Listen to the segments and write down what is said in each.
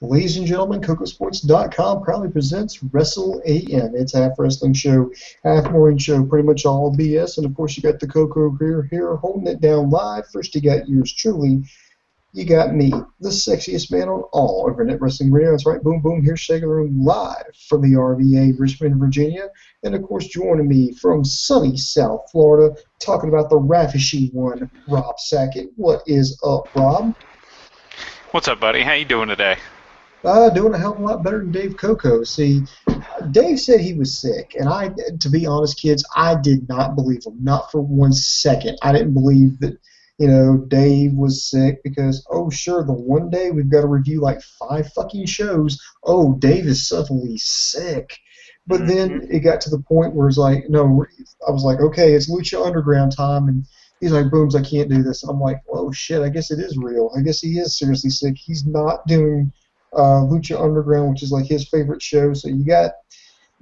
Ladies and gentlemen, KocoSports.com proudly presents Wrestle AM. It's half wrestling show, half morning show, pretty much all BS. And of course, you got the Coco here holding it down live. First, you got yours truly. You got me, the sexiest man on all Internet Wrestling Radio. That's right, boom, boom, here's Shaker Room live from the RVA, Richmond, Virginia. And of course, joining me from sunny South Florida, talking about the ravishing one, Rob Sackett. What is up, Rob? What's up, buddy? How you doing today? Doing a hell of a lot better than Dave Coco. See, Dave said he was sick, and to be honest, kids, I did not believe him, not for 1 second. I didn't believe that, Dave was sick because, oh, sure, the one day we've got to review like 5 fucking shows. Oh, Dave is suddenly sick. But then it got to the point where it's like, no, I was like, okay, it's Lucha Underground time, and he's like, Booms, I can't do this. And I'm like, oh, shit, I guess it is real. I guess he is seriously sick. He's not doing Lucha Underground, which is like his favorite show. So you got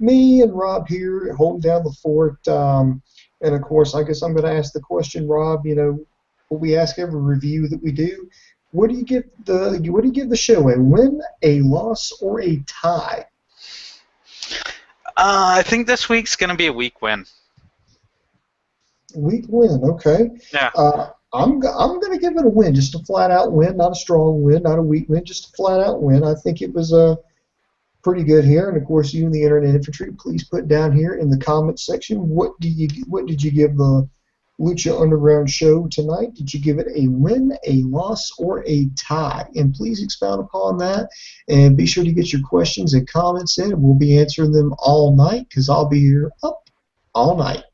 me and Rob here holding down the fort. And of course, I guess I'm going to ask the question, Rob. What we ask every review that we do: what do you give the show? A win, a loss, or a tie? I think this week's going to be a weak win. Weak win, okay. Yeah. I'm going to give it a win, just a flat-out win, not a strong win, not a weak win, just a flat-out win. I think it was pretty good here. And, of course, you in the Internet Infantry, please put down here in the comments section, what did you give the Lucha Underground show tonight? Did you give it a win, a loss, or a tie? And please expound upon that. And be sure to get your questions and comments in, and we'll be answering them all night because I'll be here up all night.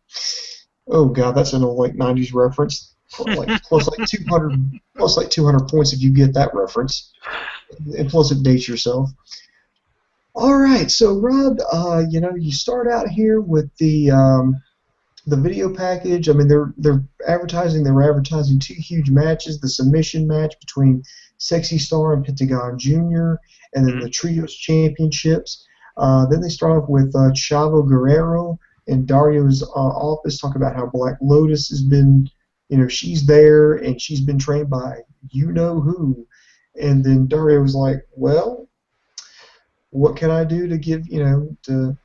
Oh, God, that's an old, 90s reference. plus 200 points if you get that reference, and plus it dates yourself. All right, so Rob, you start out here with the video package. I mean, they were advertising 2 huge matches: the submission match between Sexy Star and Pentagon Jr., and then the Trios Championships. Then they start off with Chavo Guerrero in Dario's office, talking about how Black Lotus has been. She's there, and she's been trained by you-know-who. And then Dario was like, well, what can I do to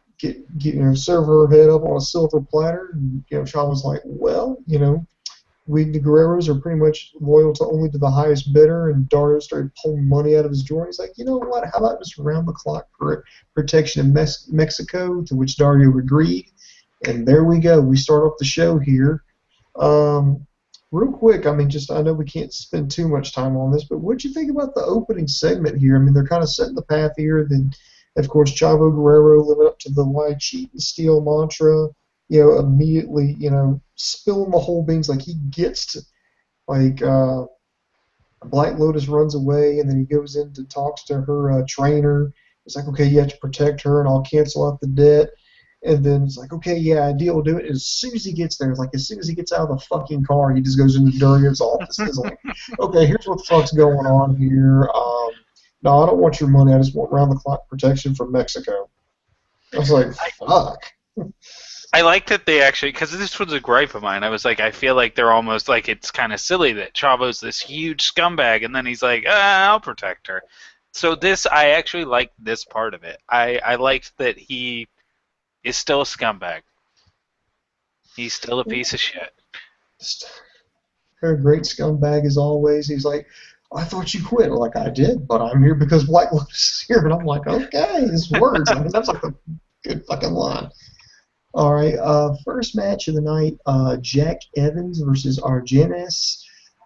serve her head up on a silver platter? And, Sean was like, well, we, the Guerreros, are pretty much loyal only to the highest bidder. And Dario started pulling money out of his drawer. He's like, you know what, how about just round-the-clock protection in Mexico, to which Dario agreed. And there we go. We start off the show here. Real quick, I know we can't spend too much time on this, but what'd you think about the opening segment here? I mean, they're kind of setting the path here. Then, of course, Chavo Guerrero living up to the lie, cheat, and steal mantra, immediately, spilling the whole beans like he gets to, Black Lotus runs away, and then he goes in to talks to her trainer. It's like, okay, you have to protect her, and I'll cancel out the debt. And then it's like, okay, yeah, a deal will do it. And as soon as he gets there, as soon as he gets out of the fucking car, he just goes into Dario's office. He's like, okay, here's what the fuck's going on here. No, I don't want your money. I just want round-the-clock protection from Mexico. I was like, fuck. I like that they actually, because this was a gripe of mine. I was like, I feel like they're almost like it's kind of silly that Chavo's this huge scumbag, and then he's like, I'll protect her. So I actually liked this part of it. I liked that he is still a scumbag. He's still a piece of shit. A great scumbag as always. He's like, I thought you quit. Like, I did, but I'm here because Black Lotus is here. And I'm like, okay, this works. That's like a good fucking line. All right, first match of the night, Jack Evans versus Argentis.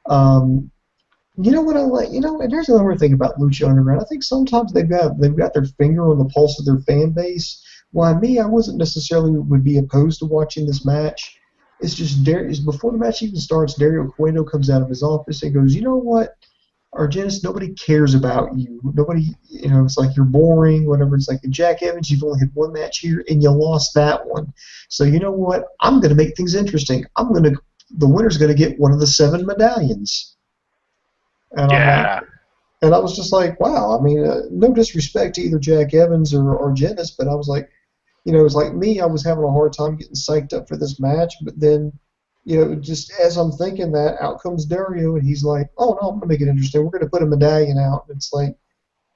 You know what I like? And there's another thing about Lucha Underground. I think sometimes they've got their finger on the pulse of their fan base. Why me? I wasn't necessarily would be opposed to watching this match. It's just before the match even starts, Dario Cueto comes out of his office and goes, you know what, Argentis, nobody cares about you. Nobody, it's like you're boring, whatever. It's like Jack Evans, you've only had 1 match here and you lost that one. So you know what? I'm going to make things interesting. The winner's going to get one of the 7 medallions. And yeah. And I was just like, wow. I mean, no disrespect to either Jack Evans or Argentis, but I was like, it was like me. I was having a hard time getting psyched up for this match, but then, just as I'm thinking that, out comes Dario, and he's like, oh, no, I'm going to make it interesting. We're going to put a medallion out. And it's like,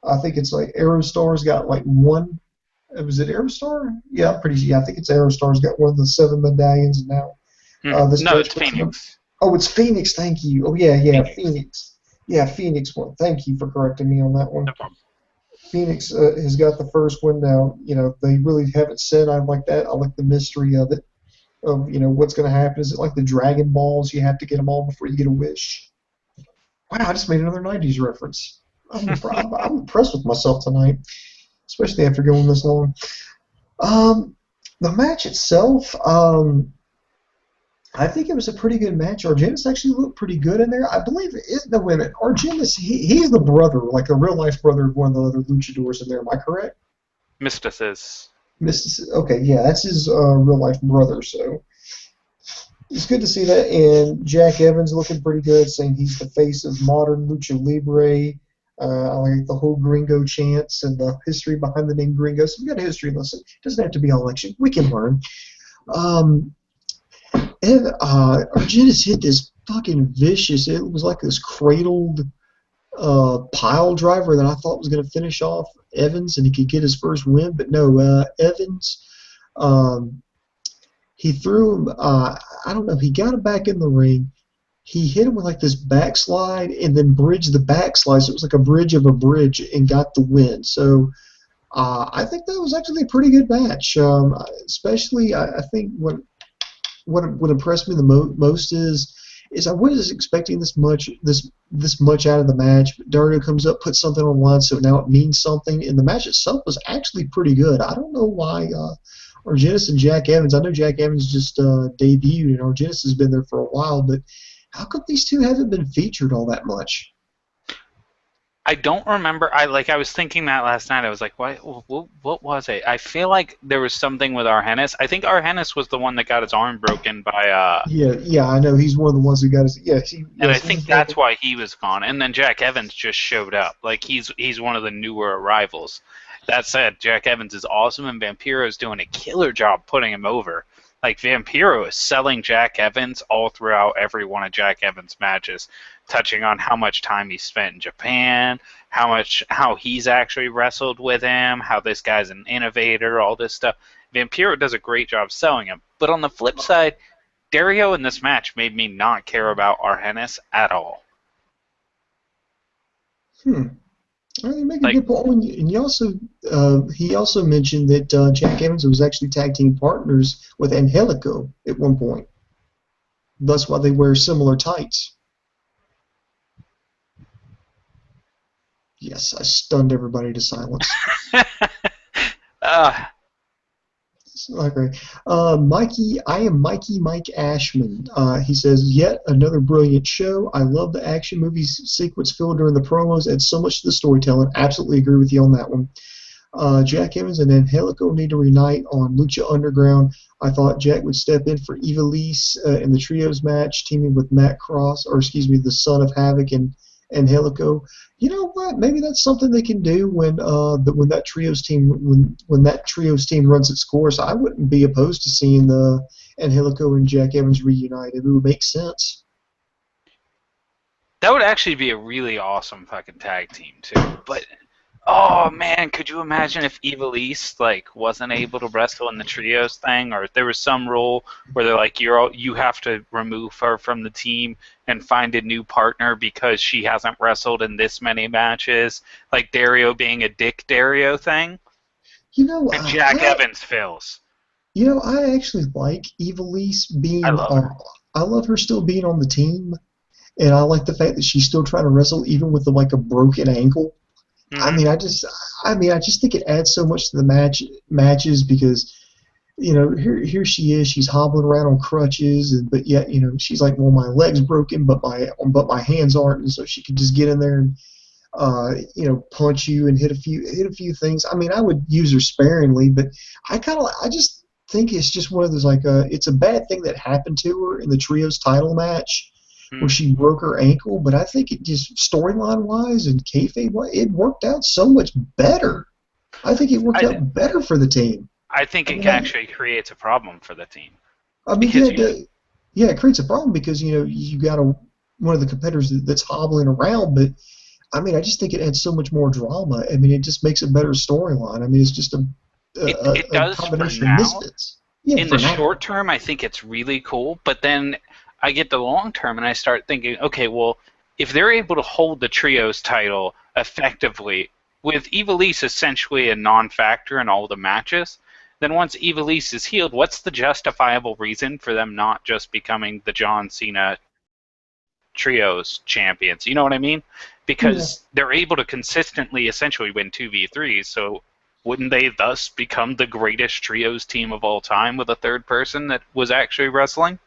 I think it's like Aerostar's got like one. Was it Aerostar? Yeah, I think it's Aerostar's got one of the 7 medallions now. This No, match it's went to them. Phoenix. Oh, it's Phoenix. Thank you. Oh yeah, Phoenix. Phoenix. Yeah, Phoenix one. Thank you for correcting me on that one. No problem. Phoenix has got the first one now. They really haven't said I like that. I like the mystery of it. Of what's going to happen. Is it like the Dragon Balls? You have to get them all before you get a wish. Wow, I just made another '90s reference. I'm impressed with myself tonight, especially after going this long. The match itself, I think it was a pretty good match. Argentis actually looked pretty good in there. I believe it is the women. Argentis, he's the brother, like a real life brother of one of the other luchadors in there. Am I correct? Mysticis. Okay, yeah, that's his real life brother. So it's good to see that. And Jack Evans looking pretty good, saying he's the face of modern lucha libre. I like the whole Gringo chants and the history behind the name Gringo. So we got a history lesson. It doesn't have to be all action. We can learn. And Argentis hit this fucking vicious. It was like this cradled pile driver that I thought was going to finish off Evans and he could get his first win. But no, Evans, he threw him. I don't know. He got him back in the ring. He hit him with like this backslide and then bridged the backslide. So it was like a bridge of a bridge and got the win. So I think that was actually a pretty good match. Especially, I think what impressed me the most is I wasn't expecting this much out of the match. But Dario comes up, puts something on the line, so now it means something. And the match itself was actually pretty good. I don't know why Argentis and Jack Evans. I know Jack Evans just debuted, and Argentis has been there for a while, but how come these two haven't been featured all that much? I don't remember. I was thinking that last night. I was like, what was it? I feel like there was something with Argentis. I think Argentis was the one that got his arm broken by. Yeah, I know. He's one of the ones who got his. Yeah, and I think that's why he was gone. And then Jack Evans just showed up. Like he's one of the newer arrivals. That said, Jack Evans is awesome, and Vampiro is doing a killer job putting him over. Like Vampiro is selling Jack Evans all throughout every one of Jack Evans' matches, touching on how much time he spent in Japan, how he's actually wrestled with him, how this guy's an innovator, all this stuff. Vampiro does a great job selling him. But on the flip side, Dario in this match made me not care about Argentis at all. Well, you make a good point. And he also mentioned that Jack Evans was actually tag team partners with Angelico at one point. That's why they wear similar tights. Yes, I stunned everybody to silence. Okay. I am Mikey Mike Ashman. He says, yet another brilliant show. I love the action movies sequence filled during the promos. Adds so much to the storytelling. Absolutely agree with you on that one. Jack Evans and Angelico need to reunite on Lucha Underground. I thought Jack would step in for Ivelisse in the trios match, teaming with Matt Cross, the Son of Havoc and Angelico. You know what? Maybe that's something they can do when that trios team runs its course. I wouldn't be opposed to seeing the Angelico and Jack Evans reunited. It would make sense. That would actually be a really awesome fucking tag team too. But oh man, could you imagine if Ivelisse wasn't able to wrestle in the trios thing, or if there was some rule where they're like, you have to remove her from the team and find a new partner because she hasn't wrestled in this many matches, like Dario being a Dick Dario thing. And Jack Evans fills. I actually like Ivelisse being. I love her still being on the team, and I like the fact that she's still trying to wrestle even with a broken ankle. Mm-hmm. I just think it adds so much to the matches because, here she is, she's hobbling around on crutches, but yet, she's like, well, my leg's broken, but my hands aren't, and so she could just get in there and, punch you and hit a few things. I mean, I would use her sparingly, but I just think it's just one of those it's a bad thing that happened to her in the trios title match. Where she broke her ankle, but I think it just storyline-wise and kayfabe, it worked out so much better. I think it worked out better for the team. I think it actually creates a problem for the team. I mean, it creates a problem because you got one of the competitors that's hobbling around, but I mean, I just think it adds so much more drama. I mean, it just makes a better storyline. I mean, it's just It a does for combination of now. misfits. Yeah, In for the now. short term, I think it's really cool, but then I get the long term and I start thinking, okay, well, if they're able to hold the trios title effectively with Ivelisse essentially a non-factor in all the matches, then once Ivelisse is healed, what's the justifiable reason for them not just becoming the John Cena trios champions? You know what I mean? Yeah. Because they're able to consistently essentially win 2v3s, so wouldn't they thus become the greatest trios team of all time with a third person that was actually wrestling?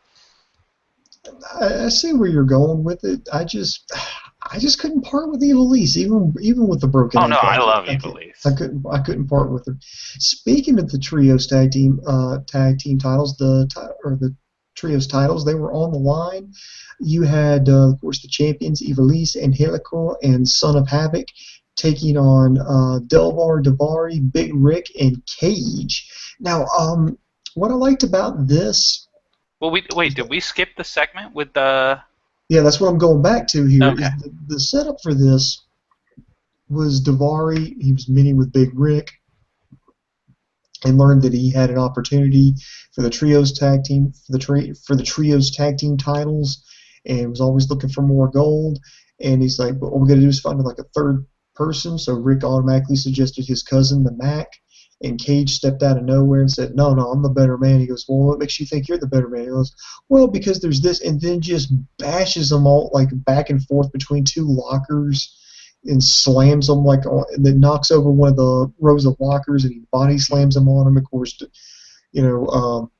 I see where you're going with it. I just couldn't part with Evilise, even with the broken Oh no, ankle. I love Ivelisse. I couldn't part with her. Speaking of the trios tag team titles, the trios titles, they were on the line. You had, of course, the champions Evilise, Angelico, and Son of Havoc taking on Delvar Davari, Big Rick, and Cage. Now, what I liked about this. Well, wait, did we skip the segment with the? Yeah, that's what I'm going back to here. Okay. Is the setup for this was Davari. He was meeting with Big Rick and learned that he had an opportunity for the trios tag team for the trios tag team titles, and was always looking for more gold. And he's like, "But all we got to do is find like a third person." So Rick automatically suggested his cousin, the Mac. And Cage stepped out of nowhere and said, "No, I'm the better man." He goes, "Well, what makes you think you're the better man?" He goes, "Well, because there's this," and then just bashes them all like back and forth between two lockers and slams them and then knocks over one of the rows of lockers and he body slams them on him. Of course, you know,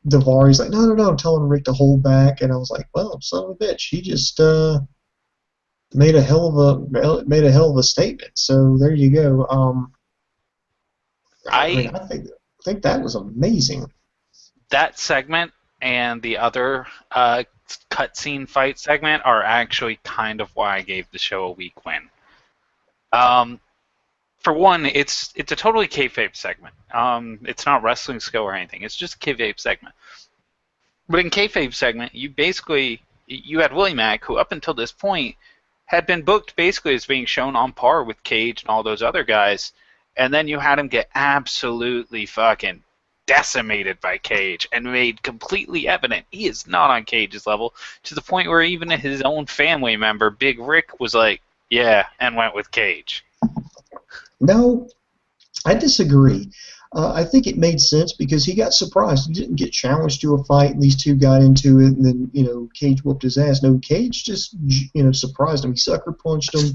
Davari's like, "No, I'm telling Rick to hold back," and I was like, "Well, son of a bitch, he just made a hell of a statement." So there you go. I mean, I I think that was amazing. That segment and the other cutscene fight segment are actually kind of why I gave the show a weak win. Um, for one, it's a totally kayfabe segment. It's not wrestling skill or anything. It's just a kayfabe segment. But in kayfabe segment, you had Willie Mack, who up until this point had been booked basically as being shown on par with Cage and all those other guys, and then you had him get absolutely fucking decimated by Cage and made completely evident he is not on Cage's level, to the point where even his own family member, Big Rick, was like, yeah, and went with Cage. No, I disagree. I think it made sense because he got surprised. He didn't get challenged to a fight, and these two got into it, and then Cage whooped his ass. No, Cage just surprised him. He sucker punched him,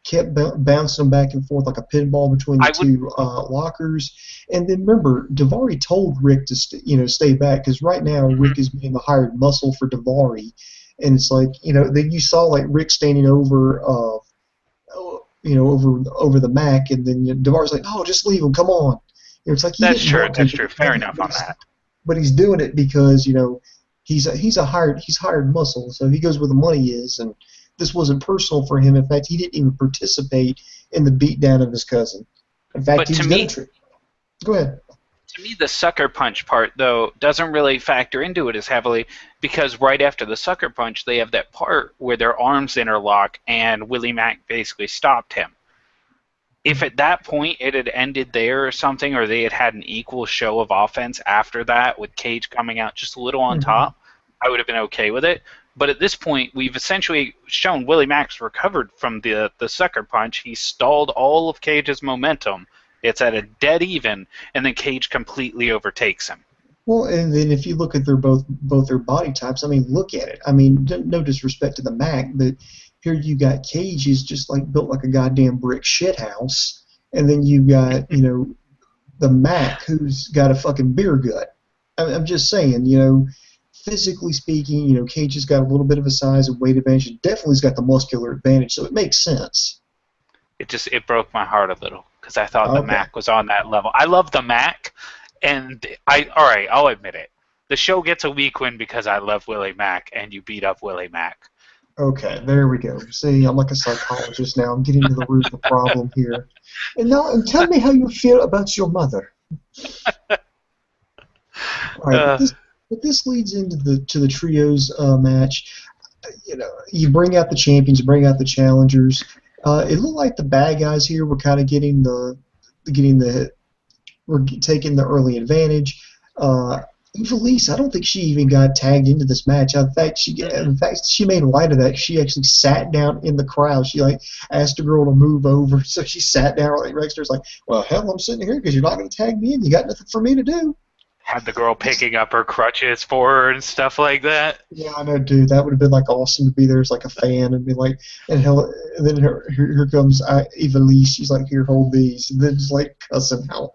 kept bouncing him back and forth like a pinball between the two lockers. And then remember, Davari told Rick to stay back because right now Rick is being the hired muscle for Davari, and it's like then you saw like Rick standing over. Over the Mac, and then Davari's like, "No, just leave him. Come on." It's like he That's didn't true. want to. That's true. Fair enough on that. But he's doing it because he's hired muscle, so he goes where the money is, and this wasn't personal for him. In fact, he didn't even participate in the beatdown of his cousin. In fact, he was going to. Go ahead. To me, the sucker punch part, though, doesn't really factor into it as heavily because right after the sucker punch, they have that part where their arms interlock and Willie Mack basically stopped him. If at that point it had ended there or something, or they had had an equal show of offense after that with Cage coming out just a little on top, I would have been okay with it. But at this point, we've essentially shown Willie Mack's recovered from the sucker punch. He stalled all of Cage's momentum. It's at a dead even, and then Cage completely overtakes him. Well, and then if you look at both their body types, I mean, look at it. I mean, no disrespect to the Mac, but here you got Cage, who's just like built like a goddamn brick shithouse, and then you got the Mac, who's got a fucking beer gut. I'm just saying, physically speaking, Cage has got a little bit of a size and weight advantage. Definitely's got the muscular advantage, so it makes sense. It broke my heart a little because I thought the Mac was on that level. I love the Mac, and all right, I'll admit it. The show gets a weak win because I love Willie Mack, and you beat up Willie Mack. Okay, there we go. See, I'm like a psychologist now. I'm getting to the root of the problem here. And tell me how you feel about your mother. All right, but this leads into the trios match. You bring out the champions, you bring out the challengers, It looked like the bad guys here were kind of were taking the early advantage. Evilise, I don't think she even got tagged into this match. In fact, she made light of that. She actually sat down in the crowd. She like asked a girl to move over, so she sat down right next to her. It's like, well, hell, I'm sitting here because you're not going to tag me in. You got nothing for me to do. Had the girl picking up her crutches for her and stuff like that. Yeah, I know, dude. That would have been like awesome to be there as like a fan and be like, and hell, and then here comes Evilise. She's like, here, hold these, and then just like cussing out.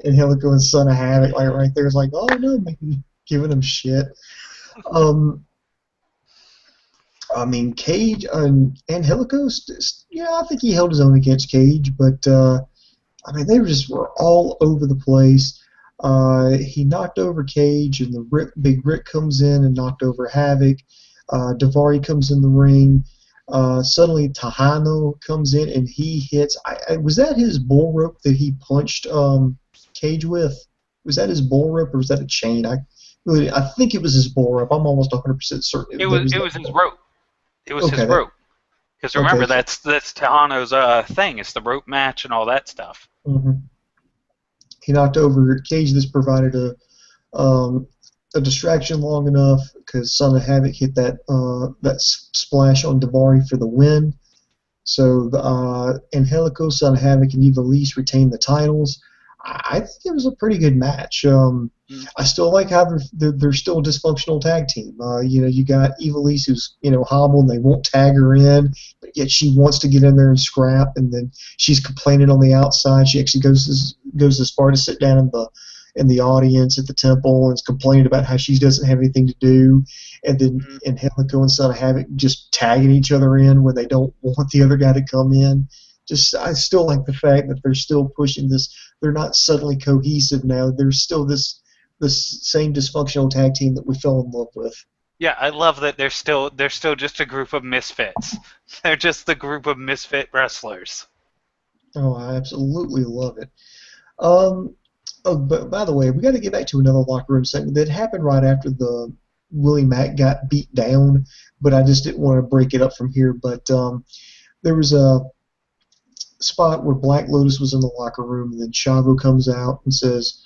And Helico and Son of Havoc, like right there, is like, oh no, giving him shit. I mean, Cage and Helico, yeah, I think he held his own against Cage, but I mean, were all over the place. He knocked over Cage, and Big Rick comes in and knocked over Havoc. Daivari comes in the ring. Suddenly, Tejano comes in, and he hits. Was that his bull rope that he punched Cage with? Was that his bull rope, or was that a chain? I think it was his bull rope. I'm almost 100% certain. It was his rope. It was his rope. Because remember, that's Tejano's thing. It's the rope match and all that stuff. Mm-hmm. He knocked over Cage. This provided a distraction long enough because Son of Havoc hit that splash on Daivari for the win. So Angelico, Son of Havoc, and Evilise retained the titles. I think it was a pretty good match. I still like how they're still a dysfunctional tag team. You got Evilise who's hobbled and they won't tag her in, but yet she wants to get in there and scrap, and then she's complaining on the outside. She actually goes as far to sit down in the audience at the temple and is complaining about how she doesn't have anything to do, and then Angelico and Son of Havoc just tagging each other in when they don't want the other guy to come in. I still like the fact that they're still pushing this. They're not suddenly cohesive now. There's still this same dysfunctional tag team that we fell in love with. Yeah, I love that they're still just a group of misfits. They're just the group of misfit wrestlers. Oh, I absolutely love it. But by the way, we got to get back to another locker room segment that happened right after the Willie Mack got beat down, but I just didn't want to break it up from here. But there was a spot where Black Lotus was in the locker room, and then Chavo comes out and says,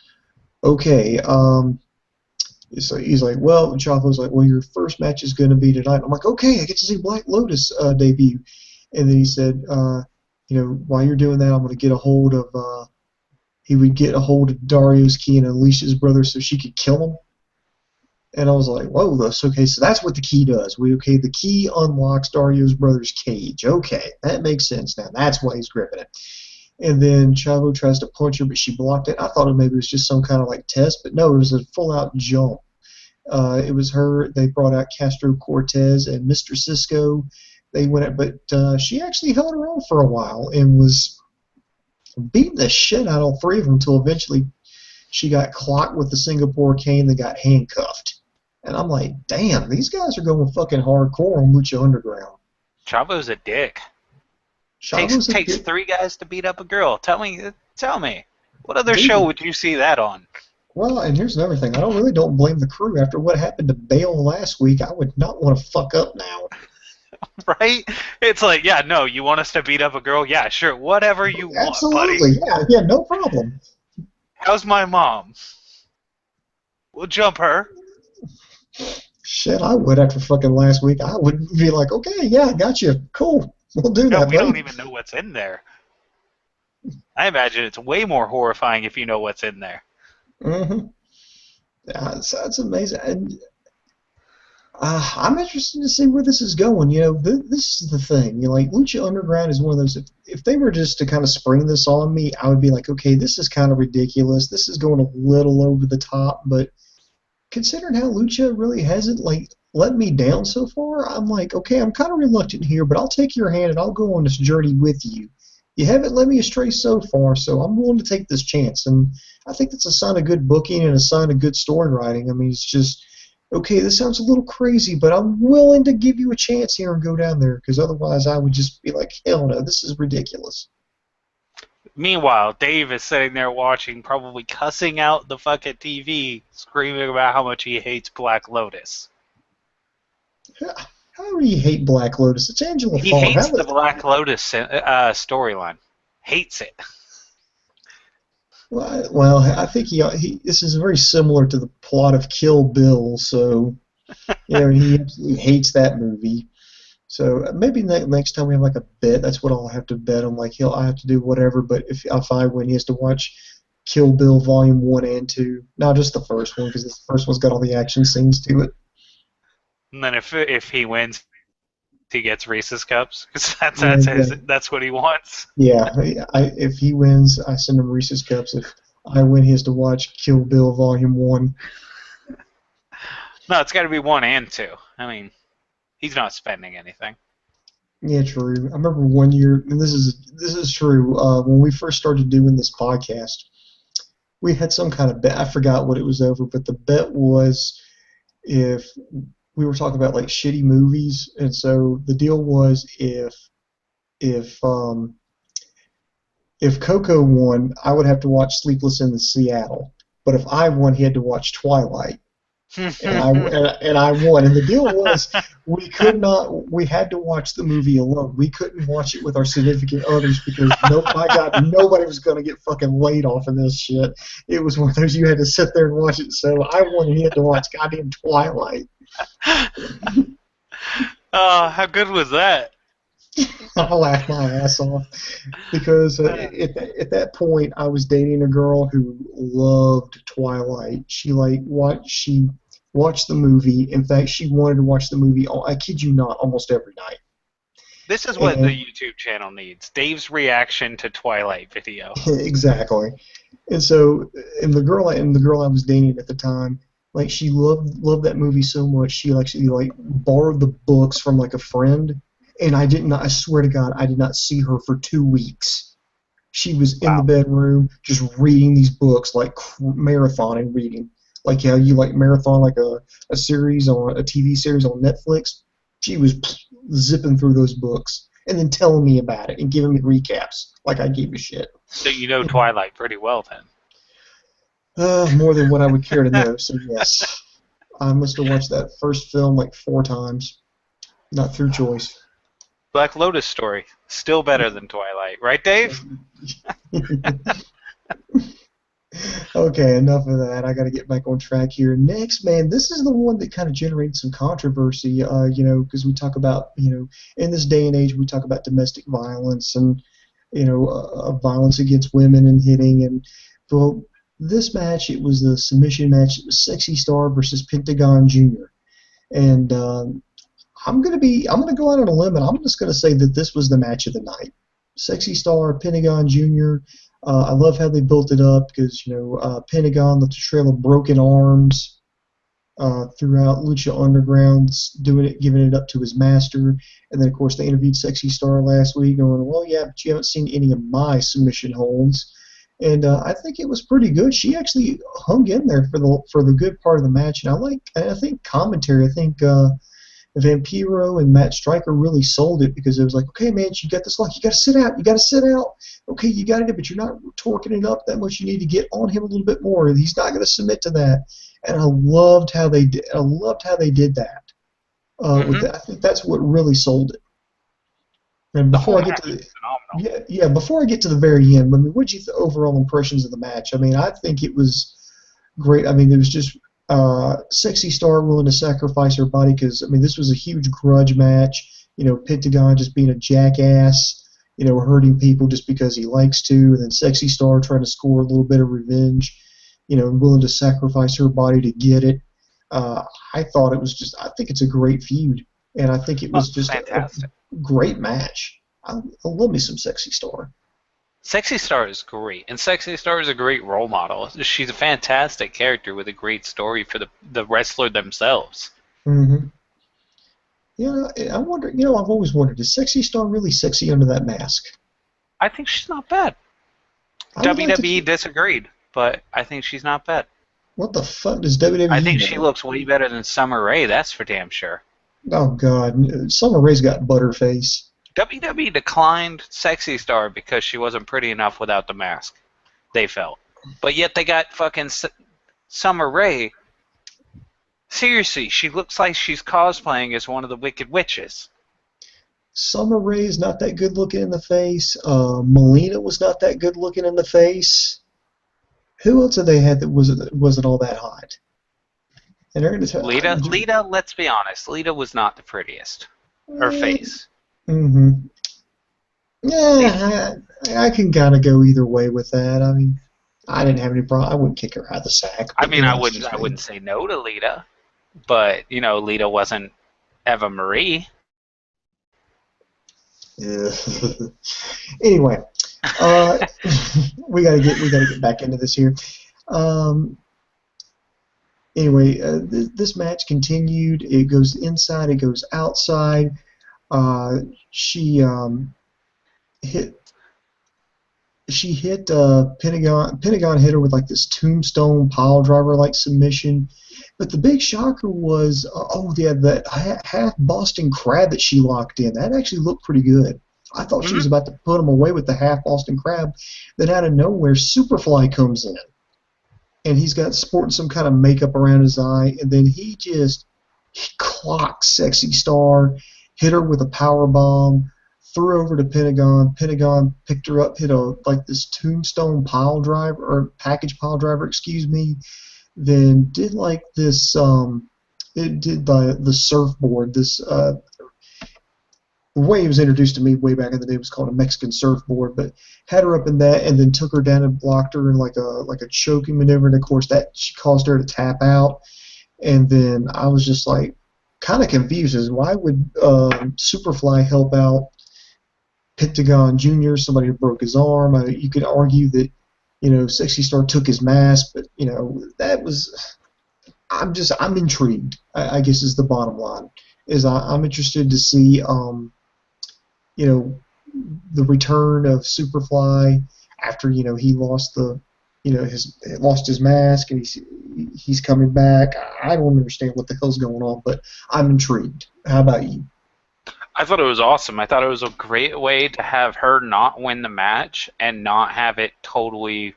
okay, so he's like, well, Chavo's like, well, your first match is going to be tonight. I'm like, okay, I get to see Black Lotus debut. And then he said, while you're doing that, I'm going to get a hold of, he would get a hold of Dario's key and Alicia's brother so she could kill him. And I was like, whoa, okay, so that's what the key does. The key unlocks Dario's brother's cage. Okay, that makes sense now. That's why he's gripping it. And then Chavo tries to punch her, but she blocked it. I thought maybe it was just some kind of like test, but no, it was a full-out jump. It was her. They brought out Castro Cortez and Mr. Cisco. They went out, but she actually held her own for a while and was beating the shit out of all three of them until eventually she got clocked with the Singapore cane that got handcuffed. And I'm like, damn, these guys are going fucking hardcore on Lucha Underground. Chavo's a dick. Takes three guys to beat up a girl. Tell me. What other show would you see that on? Well, and here's another thing. I don't blame the crew. After what happened to Bale last week, I would not want to fuck up now. Right? It's like, yeah, no, you want us to beat up a girl? Yeah, sure, whatever you want, buddy. Absolutely, yeah, no problem. How's my mom? We'll jump her. Shit, I would after fucking last week. I would be like, okay, yeah, I got you. Cool. We'll do that, we don't even know what's in there. I imagine it's way more horrifying if you know what's in there. Mm-hmm. Yeah, that's amazing. And I'm interested to see where this is going. This is the thing. Like Lucha Underground is one of those. If they were just to kind of spring this on me, I would be like, okay, this is kind of ridiculous. This is going a little over the top. But considering how Lucha really hasn't let me down so far, I'm like, okay, I'm kind of reluctant here, but I'll take your hand and I'll go on this journey with you. You haven't led me astray so far, so I'm willing to take this chance. And I think that's a sign of good booking and a sign of good story writing. I mean, it's just, okay, this sounds a little crazy, but I'm willing to give you a chance here and go down there, because otherwise I would just be like, hell no, this is ridiculous. Meanwhile, Dave is sitting there watching, probably cussing out the fucking TV, screaming about how much he hates Black Lotus. Yeah. How do you hate Black Lotus? It's Angela He Fawn. hates the Black Lotus storyline. Hates it. Well, I think this is very similar to the plot of Kill Bill, so he absolutely hates that movie. So maybe next time we have like a bet, that's what I'll have to bet on. Like I have to do whatever, but if I win, he has to watch Kill Bill Volume 1 and 2, not just the first one, because the first one's got all the action scenes to it. And then if he wins, he gets Reese's cups because Yeah. that's what he wants. Yeah, if he wins, I send him Reese's cups. If I win, he has to watch Kill Bill Volume 1. No, it's got to be 1 and 2. I mean, he's not spending anything. Yeah, true. I remember one year, and this is true. When we first started doing this podcast, we had some kind of bet. I forgot what it was over, but the bet was if we were talking about like shitty movies, and so the deal was if Coco won, I would have to watch Sleepless in Seattle, but if I won, he had to watch Twilight. And I won. And the deal was we had to watch the movie alone. We couldn't watch it with our significant others because my God, nobody was going to get fucking laid off of this shit. It was one of those you had to sit there and watch it. So I won and he had to watch goddamn Twilight. Oh, how good was that? I laughed my ass off because at that point I was dating a girl who loved Twilight. She watched the movie. In fact, she wanted to watch the movie. I kid you not, almost every night. This is what the YouTube channel needs: Dave's reaction to Twilight video. Exactly. And so, the girl I was dating at the time, like she loved that movie so much, she actually like borrowed the books from like a friend. And I swear to God, I did not see her for 2 weeks. She was in the bedroom just reading these books, like marathoning reading. Like how you like marathon like a TV series on Netflix. She was zipping through those books and then telling me about it and giving me recaps like I gave a shit. So you know Twilight pretty well then. More than what I would care to know, so yes. I must have watched that first film like 4 times. Not through choice. Black Lotus story. Still better than Twilight. Right, Dave? Okay, enough of that. I got to get back on track here. Next, man, this is the one that kind of generated some controversy, because we talk about, in this day and age, we talk about domestic violence and, violence against women and hitting. And, well, this match, it was the submission match. It was Sexy Star versus Pentagon Jr. And I'm gonna go out on a limb, and I'm just gonna say that this was the match of the night. Sexy Star, Pentagon Jr. I love how they built it up because Pentagon left a trail of broken arms throughout Lucha Underground, giving it up to his master, and then of course they interviewed Sexy Star last week, going, well, yeah, but you haven't seen any of my submission holds, and I think it was pretty good. She actually hung in there for the good part of the match, and I think commentary. I think. Vampiro and Matt Stryker really sold it because it was like, okay, man, you got this lock. You got to sit out. You got to sit out. Okay, you got it, but you're not torquing it up that much. You need to get on him a little bit more. He's not going to submit to that. And I loved how they did. I loved how they did that. I think that's what really sold it. And before I get to before I get to the very end, I mean, what did you overall impressions of the match? I mean, I think it was great. I mean, it was just. Sexy Star willing to sacrifice her body because this was a huge grudge match. Pentagon just being a jackass, hurting people just because he likes to, and then Sexy Star trying to score a little bit of revenge, and willing to sacrifice her body to get it. I think it's a great feud, and I think it was just fantastic. A great match. I love me some Sexy Star. Sexy Star is great, and Sexy Star is a great role model. She's a fantastic character with a great story for the wrestler themselves. Mm-hmm. Yeah, I wonder. I've always wondered: is Sexy Star really sexy under that mask? I think she's not bad. WWE disagreed, but I think she's not bad. What the fuck does WWE? I think she looks way better than Summer Rae. That's for damn sure. Oh God, Summer Rae's got butterface. WWE declined Sexy Star because she wasn't pretty enough without the mask, they felt. But yet they got fucking Summer Rae Seriously, she looks like she's cosplaying as one of the Wicked Witches. Summer Rae's not that good looking in the face. Melina was not that good looking in the face. Who else have they had that wasn't all that hot? And they're going to tell Lita, let's be honest, Lita was not the prettiest. Her face. Mm-hmm. Yeah, I can kind of go either way with that. I mean, I didn't have any problem. I wouldn't kick her out of the sack. I mean, I wouldn't say no to Lita, but Lita wasn't Eva Marie. Yeah. Anyway, we gotta get back into this here. Anyway, this match continued. It goes inside. It goes outside. She hit Pentagon. Pentagon hit her with like this tombstone pile driver like submission. But the big shocker was, that half Boston Crab that she locked in. That actually looked pretty good. I thought she was about to put him away with the half Boston Crab. Then out of nowhere, Superfly comes in. And he's got sporting some kind of makeup around his eye. And then he clocked Sexy Star, hit her with a power bomb, threw over to Pentagon. Pentagon picked her up, hit this tombstone pile driver, or package pile driver, excuse me. Then did like this, it did the surfboard. This, the way it was introduced to me way back in the day was called a Mexican surfboard, but had her up in that and then took her down and blocked her in like a choking maneuver, and of course that she caused her to tap out. And then I was just like kind of confused as why would Superfly help out Pentagon Jr., somebody who broke his arm. You could argue that Sexy Star took his mask, but that was. I'm intrigued. I guess is the bottom line. I'm interested to see the return of Superfly after he lost lost his mask, and he's coming back. I don't understand what the hell's going on, but I'm intrigued. How about you? I thought it was awesome. I thought it was a great way to have her not win the match and not have it totally,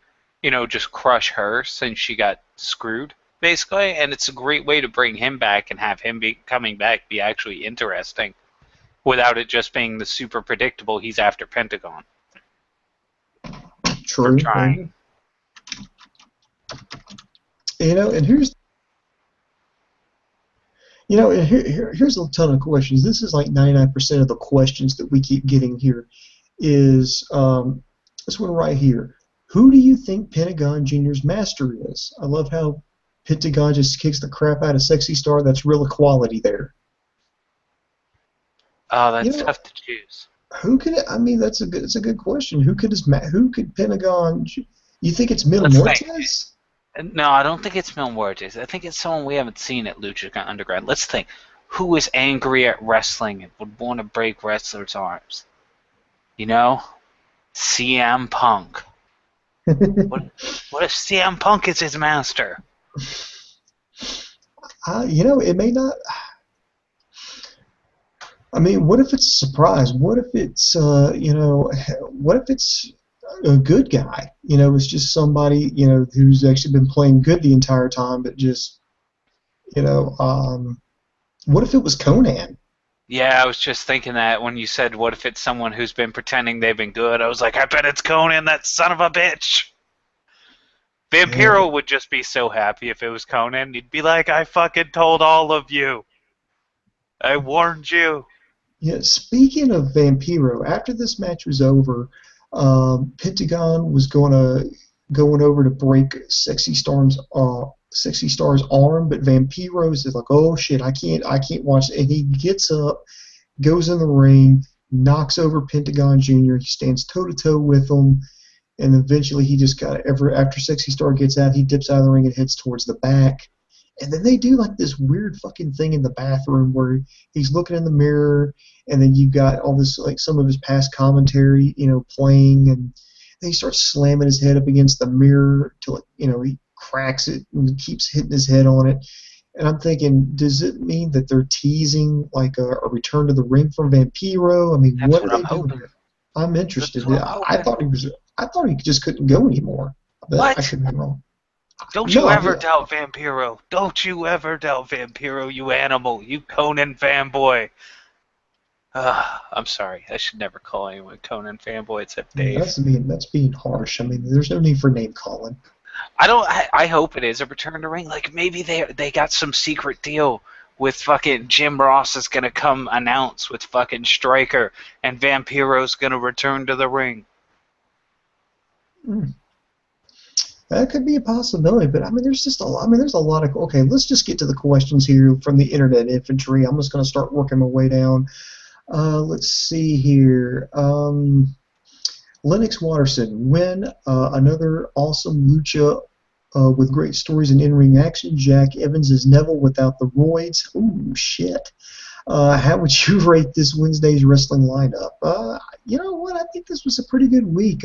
just crush her since she got screwed, basically. And it's a great way to bring him back and have him coming back be actually interesting without it just being the super predictable he's after Pentagon. True. For trying. And here's here's a ton of questions. This is like 99% of the questions that we keep getting here. Is this one right here? Who do you think Pentagon Jr.'s master is? I love how Pentagon just kicks the crap out of Sexy Star. That's real equality there. Oh, that's tough to choose. Who could? I mean, it's a good question. Who could Pentagon? You think it's Mil Muertes? No, I don't think it's Mil Muertes. I think it's someone we haven't seen at Lucha Underground. Let's think. Who is angry at wrestling and would want to break wrestlers' arms? CM Punk. What if CM Punk is his master? It may not. I mean, what if it's a surprise? What if it's, what if it's a good guy? It's just somebody, who's actually been playing good the entire time, but just, what if it was Conan? Yeah, I was just thinking that when you said, what if it's someone who's been pretending they've been good? I was like, I bet it's Conan, that son of a bitch. Vampiro would just be so happy if it was Conan. He'd be like, I fucking told all of you. I warned you. Yeah, speaking of Vampiro, after this match was over, Pentagon was going over to break Sexy Star's arm, but Vampiro's is like, oh shit, I can't watch it. And he gets up, goes in the ring, knocks over Pentagon Jr. He stands toe to toe with him, and eventually he just after Sexy Star gets out, he dips out of the ring and heads towards the back. And then they do like this weird fucking thing in the bathroom where he's looking in the mirror, and then you've got all this, like some of his past commentary, playing, and then he starts slamming his head up against the mirror till he cracks it and keeps hitting his head on it. And I'm thinking, does it mean that they're teasing like a return to the ring from Vampiro? I mean, what are they doing? I'm interested. I thought he just couldn't go anymore. What? I could be wrong. Don't you No, ever doubt Vampiro. Don't you ever doubt Vampiro, you animal. You Conan fanboy. I'm sorry. I should never call anyone Conan fanboy except Dave. that's being harsh. I mean, there's no need for name calling. I don't. I hope it is a return to ring. Like maybe they got some secret deal with fucking Jim Ross is gonna come announce with fucking Striker, and Vampiro's gonna return to the ring. Mm. That could be a possibility, but I mean, there's just a lot. I mean, there's a lot of. Okay, let's just get to the questions here from the internet infantry. I'm just going to start working my way down. Let's see here. Lennox Watterson, when another awesome lucha with great stories and in-ring action. Jack Evans is Neville without the roids. Ooh, shit. How would you rate this Wednesday's wrestling lineup? You know what? I think this was a pretty good week.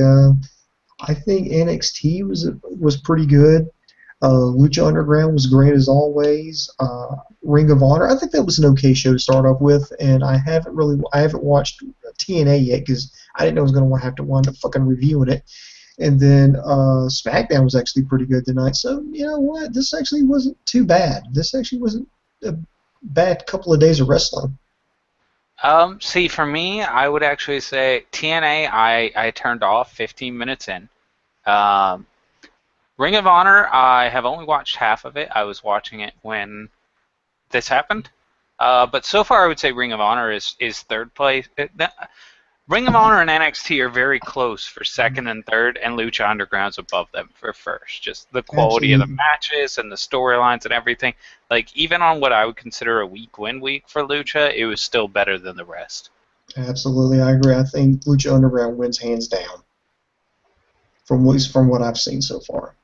I think NXT was pretty good. Lucha Underground was great as always. Ring of Honor, I think that was an okay show to start off with, and I haven't watched TNA yet because I didn't know I was going to have to wind up fucking reviewing it. And then SmackDown was actually pretty good tonight. So you know what? This actually wasn't too bad. This actually wasn't a bad couple of days of wrestling. See, for me, I would actually say TNA. I turned off 15 minutes in. Ring of Honor, I have only watched half of it. I was watching it when this happened. But so far, I would say Ring of Honor is third place. Ring of Honor and NXT are very close for second and third, and Lucha Underground's above them for first. Just the quality of the matches and the storylines and everything. Like, even on what I would consider a weak win week for Lucha, it was still better than the rest. Absolutely, I agree. I think Lucha Underground wins hands down, from at least from what I've seen so far.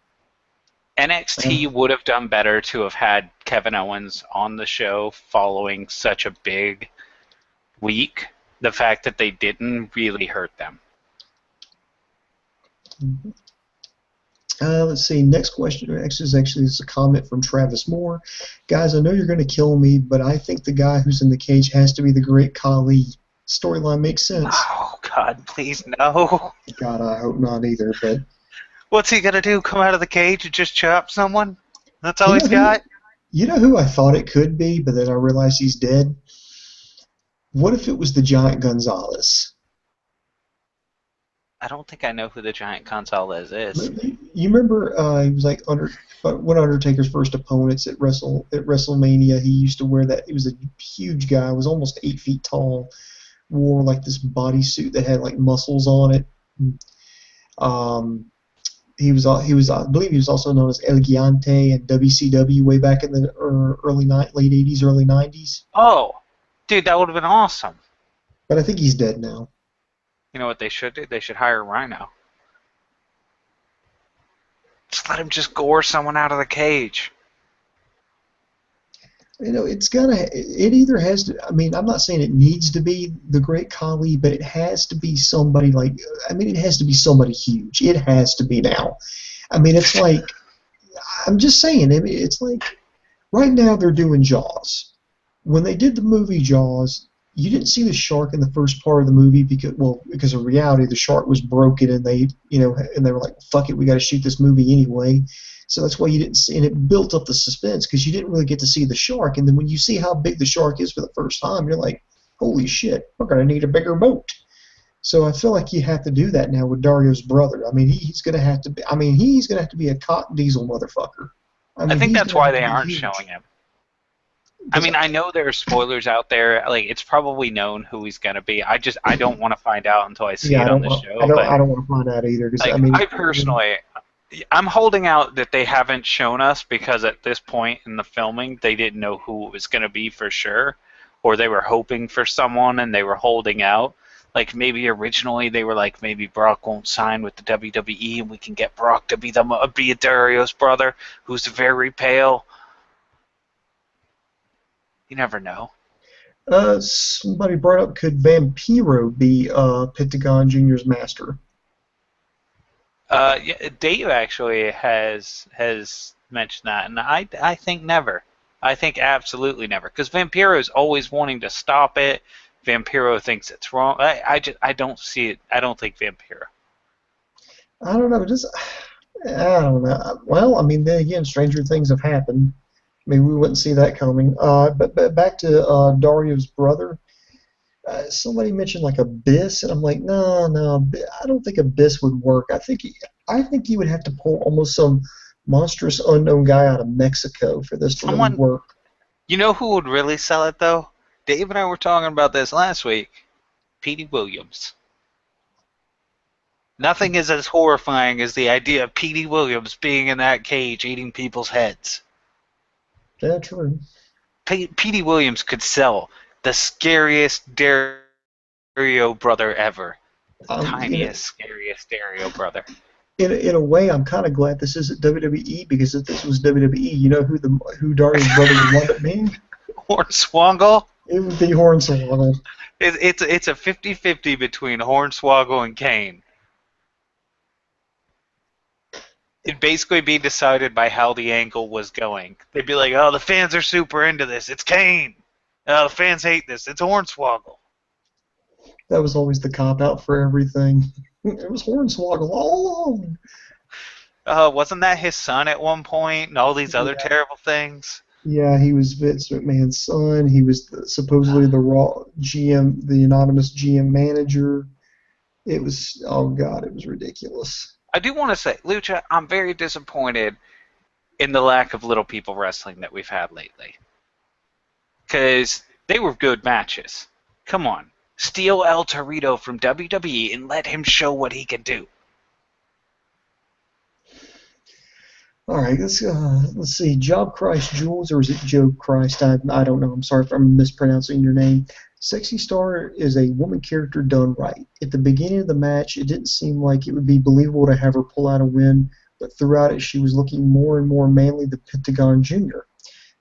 NXT would have done better to have had Kevin Owens on the show following such a big week. The fact that they didn't really hurt them. Mm-hmm. Let's see. Next question actually is a comment from Travis Moore. Guys, I know you're going to kill me, but I think the guy who's in the cage has to be the Great Khali. Storyline makes sense. Oh, God, please no. God, I hope not either. But what's he going to do? Come out of the cage and just chop someone? That's all he's got? You know who I thought it could be, but then I realized he's dead? What if it was the Giant Gonzalez? I don't think I know who the Giant Gonzalez is. You remember he was like one of Undertaker's first opponents at WrestleMania. He used to wear that. He was a huge guy. Was almost 8 feet tall. Wore like this bodysuit that had like muscles on it. He was I believe he was also known as El Gigante in WCW way back in the late 80s, early 90s. Oh, dude, that would have been awesome. But I think he's dead now. You know what they should do? They should hire Rhino. Just let him just gore someone out of the cage. You know, it either has to, I mean, I'm not saying it needs to be the Great Khali, but it has to be somebody it has to be somebody huge. It has to be now. I mean, it's like, I'm just saying, I mean, it's like, right now they're doing Jaws. When they did the movie Jaws, you didn't see the shark in the first part of the movie because in reality the shark was broken and they were like, fuck it, we got to shoot this movie anyway. So that's why you didn't see, and it built up the suspense because you didn't really get to see the shark. And then when you see how big the shark is for the first time, you're like, holy shit, we're gonna need a bigger boat. So I feel like you have to do that now with Dario's brother. I mean, he's gonna have to be a cotton diesel motherfucker. I think that's why they aren't showing him. I mean, I know there are spoilers out there. Like, it's probably known who he's gonna be. I don't want to find out until I see it on the show. I don't want to find out either. Like, I personally, I'm holding out that they haven't shown us because at this point in the filming, they didn't know who it was gonna be for sure, or they were hoping for someone and they were holding out. Like, maybe originally they were like, maybe Brock won't sign with the WWE and we can get Brock to be Dario's brother, who's very pale. You never know. Somebody brought up, could Vampiro be Pentagon Jr.'s master? Yeah, Dave actually has mentioned that, and I think never. I think absolutely never, because Vampiro is always wanting to stop it. Vampiro thinks it's wrong. I don't see it. I don't think Vampiro. I don't know. I don't know. Well, I mean, then again, stranger things have happened. Maybe we wouldn't see that coming. But back to Dario's brother. Somebody mentioned like Abyss, and I'm like, no, no, I don't think Abyss would work. I think he would have to pull almost some monstrous unknown guy out of Mexico for this to really Someone, work. you know who would really sell it though? Dave and I were talking about this last week. Petey Williams. Nothing is as horrifying as the idea of Petey Williams being in that cage eating people's heads. Yeah, true. Petey Williams could sell the scariest Dario brother ever. The tiniest, scariest Dario brother. In a way, I'm kind of glad this isn't WWE, because if this was WWE, you know who Dario's brother would wind up being? Hornswoggle? It would be Hornswoggle. It's a 50-50 between Hornswoggle and Kane. It'd basically be decided by how the angle was going. They'd be like, oh, the fans are super into this. It's Kane. Oh, the fans hate this. It's Hornswoggle. That was always the cop-out for everything. It was Hornswoggle all along. Wasn't that his son at one point and all these other terrible things? Yeah, he was Vince McMahon's son. He was supposedly the Raw GM, the anonymous GM manager. It was, oh God, it was ridiculous. I do want to say, Lucha, I'm very disappointed in the lack of little people wrestling that we've had lately. Because they were good matches. Come on. Steal El Torito from WWE and let him show what he can do. All right, let's see. Job Christ Jules, or is it Job Christ? I don't know. I'm sorry if I'm mispronouncing your name. Sexy Star is a woman character done right. At the beginning of the match, it didn't seem like it would be believable to have her pull out a win, but throughout it, she was looking more and more manly the Pentagon Jr.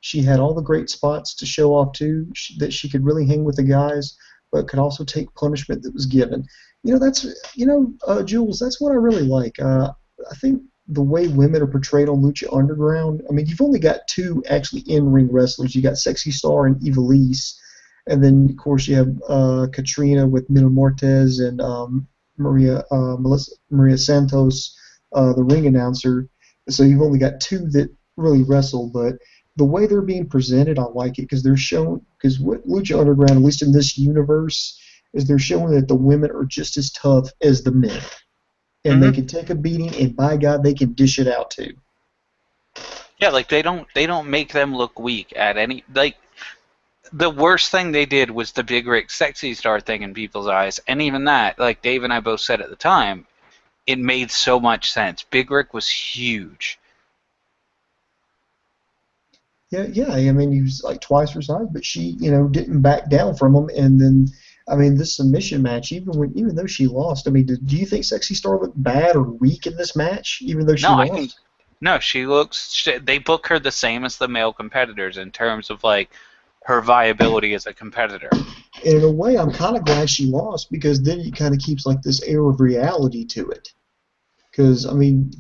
She had all the great spots to show off, too, that she could really hang with the guys, but could also take punishment that was given. Jules, that's what I really like. I think the way women are portrayed on Lucha Underground, I mean, you've only got two actually in-ring wrestlers. You got Sexy Star and Ivelisse, and then, of course, you have Katrina with Mino Mortez and Maria Santos, the ring announcer. So you've only got two that really wrestle, but the way they're being presented, I like it, because they're showing, because what Lucha Underground, at least in this universe, is they're showing that the women are just as tough as the men. And they can take a beating, and by God, they can dish it out too. Yeah, like they don't make them look weak at any, like, the worst thing they did was the Big Rick Sexy Star thing in people's eyes, and even that, like Dave and I both said at the time, it made so much sense. Big Rick was huge. Yeah. I mean, he was like twice her size, but she, didn't back down from him. And then, I mean, this submission match, even though she lost, I mean, do you think Sexy Star looked bad or weak in this match, even though she lost? No, she looks. They book her the same as the male competitors in terms of like her viability as a competitor. And in a way, I'm kind of glad she lost, because then it kind of keeps like this air of reality to it. Because I mean,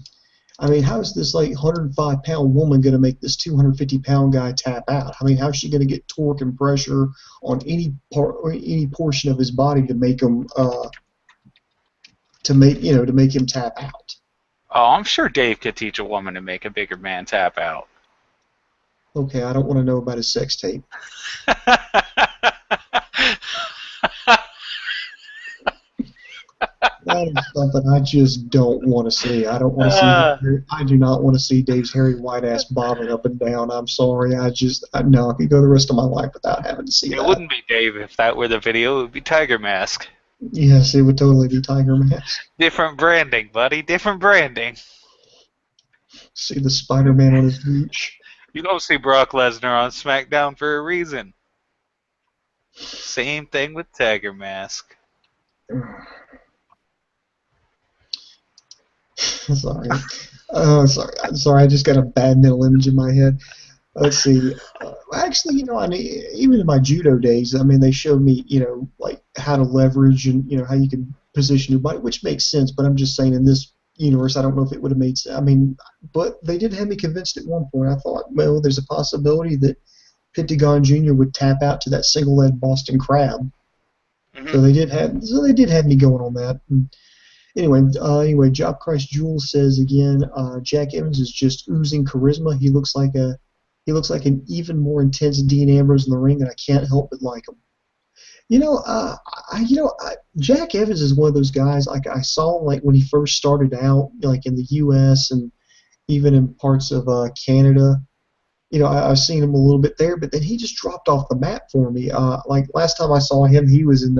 how is this like 105-pound woman going to make this 250-pound guy tap out? I mean, how is she going to get torque and pressure on any part or any portion of his body to make him tap out? Oh, I'm sure Dave could teach a woman to make a bigger man tap out. Okay, I don't want to know about his sex tape. That is something I just don't want to see. I don't want to see. I do not want to see Dave's hairy white ass bobbing up and down. I'm sorry. No, I could go the rest of my life without having to see that. It wouldn't be Dave if that were the video. It would be Tiger Mask. Yes, it would totally be Tiger Mask. Different branding, buddy. Different branding. See the Spider-Man on his beach. You don't see Brock Lesnar on SmackDown for a reason. Same thing with Tiger Mask. Sorry. Sorry. I just got a bad mental image in my head. Let's see. Actually, even in my judo days, I mean, they showed me, like how to leverage and, how you can position your body, which makes sense. But I'm just saying, in this universe, I don't know if it would have made sense. I mean, but they did have me convinced at one point. I thought, well, there's a possibility that Pentagon Jr. would tap out to that single-leg Boston Crab. Mm-hmm. So they did have me going on that. Anyway, Job Christ Jules says again, Jack Evans is just oozing charisma. He looks like an even more intense Dean Ambrose in the ring, and I can't help but like him. Jack Evans is one of those guys. Like I saw him like when he first started out, like in the U.S. and even in parts of Canada. I've seen him a little bit there, but then he just dropped off the map for me. Like last time I saw him, he was in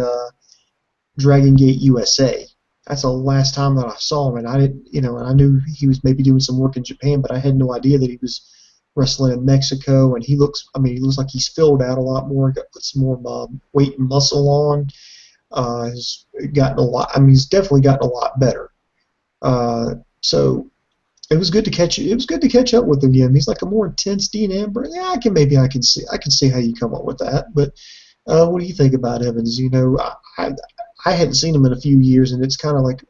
Dragon Gate USA. That's the last time that I saw him, and I didn't, and I knew he was maybe doing some work in Japan, but I had no idea that he was wrestling in Mexico. And he looks like he's filled out a lot more, put some more weight and muscle on. He's gotten a lot. He's definitely gotten a lot better. So it was good to catch. It was good to catch up with him again. He's like a more intense Dean Ambrose. Yeah, I can see how you come up with that. But what do you think about Evans? I hadn't seen him in a few years, and it's kind of like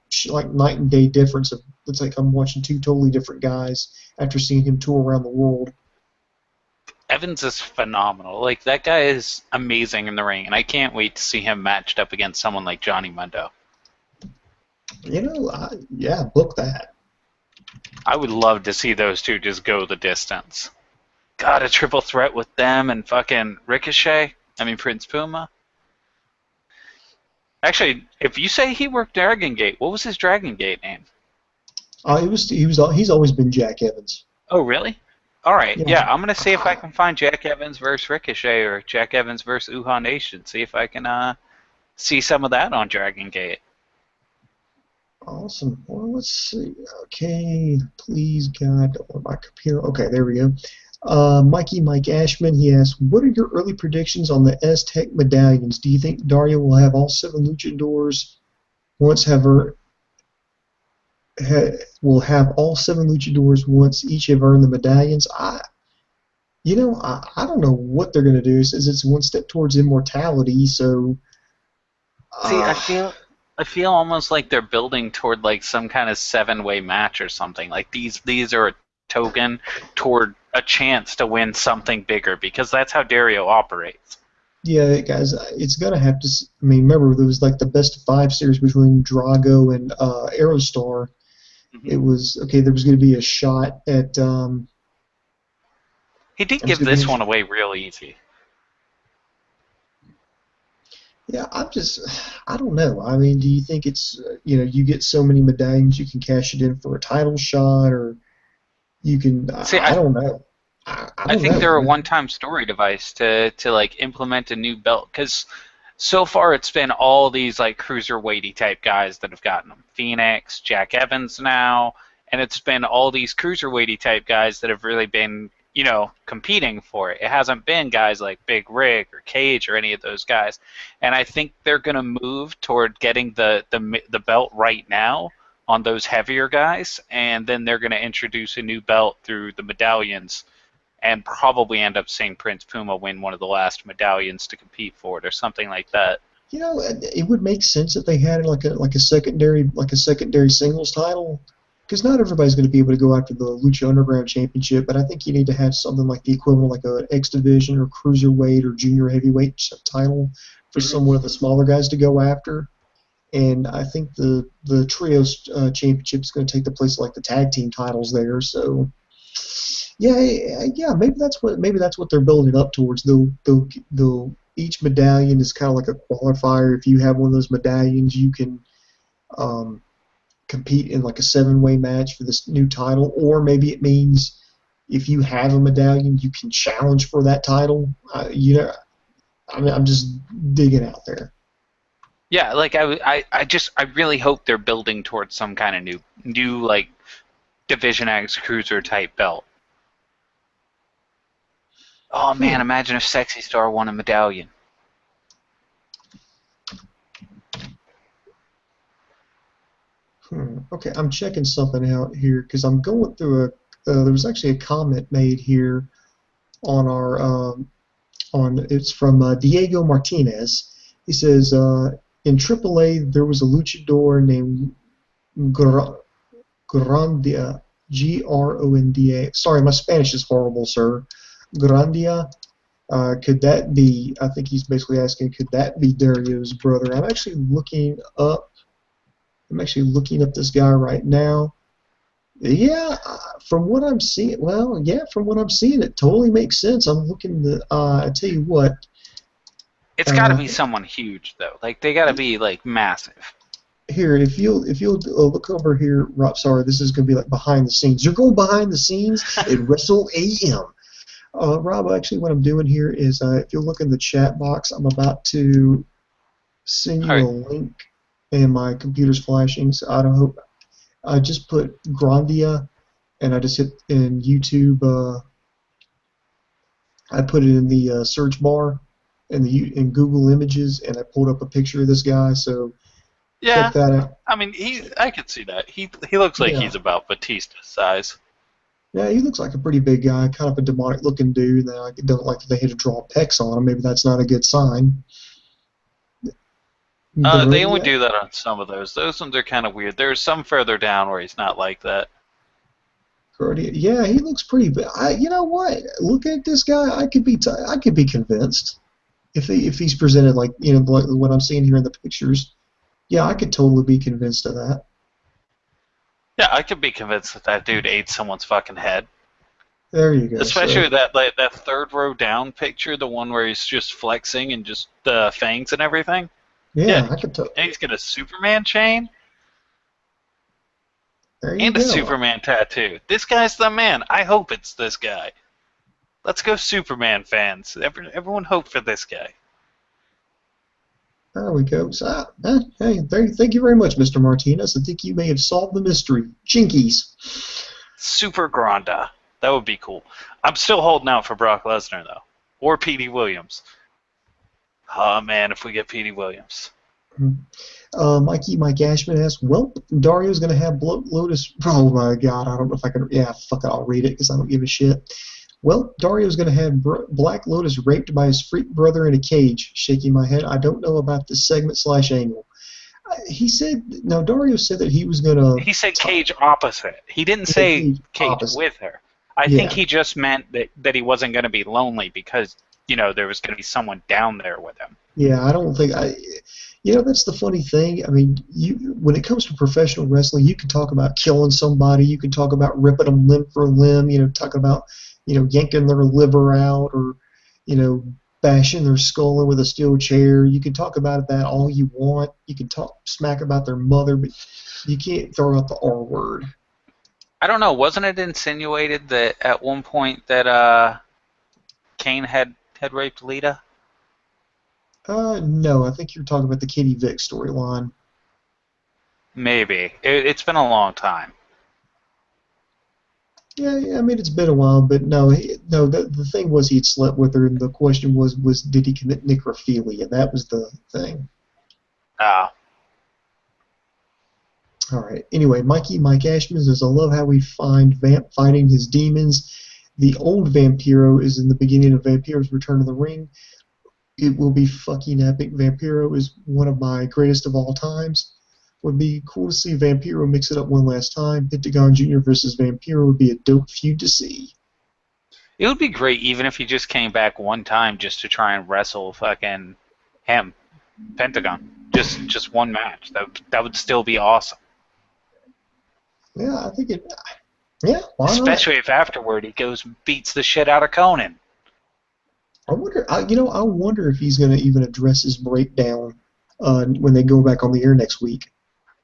night and day difference. It's like I'm watching two totally different guys after seeing him tour around the world. Evans is phenomenal. Like, that guy is amazing in the ring, and I can't wait to see him matched up against someone like Johnny Mundo. Yeah, book that. I would love to see those two just go the distance. God, a triple threat with them and fucking Ricochet. Prince Puma. Actually, if you say he worked Dragon Gate, what was his Dragon Gate name? He's always been Jack Evans. Oh, really? All right. Yeah, I'm gonna see if I can find Jack Evans versus Ricochet or Jack Evans versus Uhaa Nation. See if I can see some of that on Dragon Gate. Awesome. Well, let's see. Okay, please, God, don't want my computer. Okay, there we go. Mike Ashman, he asks, what are your early predictions on the Aztec medallions? Do you think Dario will have all 7 luchadors will have all 7 luchadors once each have earned the medallions? I don't know what they're going to do. It says it's one step towards immortality, so... See, I feel almost like they're building toward like some kind of 7-way match or something. Like these are a token toward a chance to win something bigger, because that's how Dario operates. Yeah, guys, it's gonna have to. Remember there was like the best of 5 series between Drago and Aerostar. Mm-hmm. It was okay. There was going to be a shot at. He did give this one away real easy. Yeah, I don't know. Do you think it's you get so many medallions you can cash it in for a title shot, or you can? See, I don't know. I think they're a one-time story device to like implement a new belt, because so far it's been all these like cruiserweighty type guys that have gotten them. Phoenix, Jack Evans now, and it's been all these cruiserweighty type guys that have really been competing for it. It hasn't been guys like Big Rig or Cage or any of those guys, and I think they're gonna move toward getting the belt right now on those heavier guys, and then they're gonna introduce a new belt through the medallions. And probably end up seeing Prince Puma win one of the last medallions to compete for it, or something like that. It would make sense if they had like a secondary singles title, because not everybody's going to be able to go after the Lucha Underground Championship. But I think you need to have something like the equivalent, like an X Division or Cruiserweight or Junior Heavyweight title for some of the smaller guys to go after. And I think the Trios Championship is going to take the place of like the tag team titles there. So. Yeah. Maybe that's what they're building up towards. They'll each medallion is kind of like a qualifier. If you have one of those medallions, you can compete in like a 7-way match for this new title. Or maybe it means if you have a medallion, you can challenge for that title. I'm just digging out there. Yeah, like I really hope they're building towards some kind of new like Division X Cruiser type belt. Oh man, imagine if Sexy Star won a medallion. Okay, I'm checking something out here because I'm going through there was actually a comment made here on our it's from Diego Martinez. He says in AAA there was a luchador named Grandia, Gronda. Sorry, my Spanish is horrible, sir. Grandia. Could that be? I think he's basically asking, could that be Dario's brother? I'm actually looking up I'm actually looking up this guy right now. Yeah, from what I'm seeing, it totally makes sense. I'm looking to, I tell you what. It's got to be someone huge, though. Like, they got to be, like, massive. Here, if you'll look over here, Rob, sorry, this is going to be like behind the scenes. You're going behind the scenes at Wrestle AM. Rob, actually, what I'm doing here is, if you'll look in the chat box, I'm about to send you a link, and my computer's flashing, so I don't hope. I just put Grandia, and I just hit in YouTube. I put it in the search bar in Google Images, and I pulled up a picture of this guy. So check that out. I mean, I could see that. He looks like he's about Batista's size. Yeah, he looks like a pretty big guy, kind of a demonic-looking dude. I don't like that they had to draw pecs on him. Maybe that's not a good sign. They only do that on some of those. Those ones are kind of weird. There's some further down where he's not like that. Yeah, he looks pretty big. You know what? Look at this guy. I could be convinced if he's presented like like what I'm seeing here in the pictures. Yeah, I could totally be convinced of that. Yeah, I could be convinced that dude ate someone's fucking head. There you go. Especially that third row down picture, the one where he's just flexing and just the fangs and everything. Yeah, I could tell. And he's got a Superman chain. And a Superman tattoo. This guy's the man. I hope it's this guy. Let's go Superman fans. Everyone hope for this guy. There we go. So, hey, thank you very much, Mr. Martinez. I think you may have solved the mystery. Jinkies. Super Granda. That would be cool. I'm still holding out for Brock Lesnar, though. Or Petey Williams. Oh, man, if we get Petey Williams. Mike Ashman asks, well, Dario's going to have Lotus. Oh, my God. I don't know if I can. Yeah, fuck it. I'll read it because I don't give a shit. Well, Dario's going to have Black Lotus raped by his freak brother in a cage. Shaking my head. I don't know about this segment/angle. He said, no, Dario said that he was going to. He said cage opposite. He didn't say cage with her. I think he just meant that he wasn't going to be lonely because, there was going to be someone down there with him. Yeah, I don't think that's the funny thing. I mean, when it comes to professional wrestling, you can talk about killing somebody, you can talk about ripping them limb for limb, talking about, yanking their liver out or, bashing their skull in with a steel chair. You can talk about that all you want. You can talk smack about their mother, but you can't throw out the R word. I don't know. Wasn't it insinuated that at one point that Kane had raped Lita? No, I think you're talking about the Katie Vick storyline. Maybe. It's been a long time. Yeah, I mean, it's been a while, but no, the thing was he had slept with her, and the question was did he commit necrophilia? That was the thing. Ah. All right. Anyway, Mike Ashman says, I love how we find Vamp fighting his demons. The old Vampiro is in the beginning of Vampiro's Return to the Ring. It will be fucking epic. Vampiro is one of my greatest of all times. Would be cool to see Vampiro mix it up one last time. Pentagon Jr. versus Vampiro would be a dope feud to see. It would be great even if he just came back one time just to try and wrestle fucking him, Pentagon. Just one match. That would still be awesome. Yeah, I think it. Yeah, why not? Especially if afterward he goes and beats the shit out of Conan. I wonder if he's going to even address his breakdown when they go back on the air next week.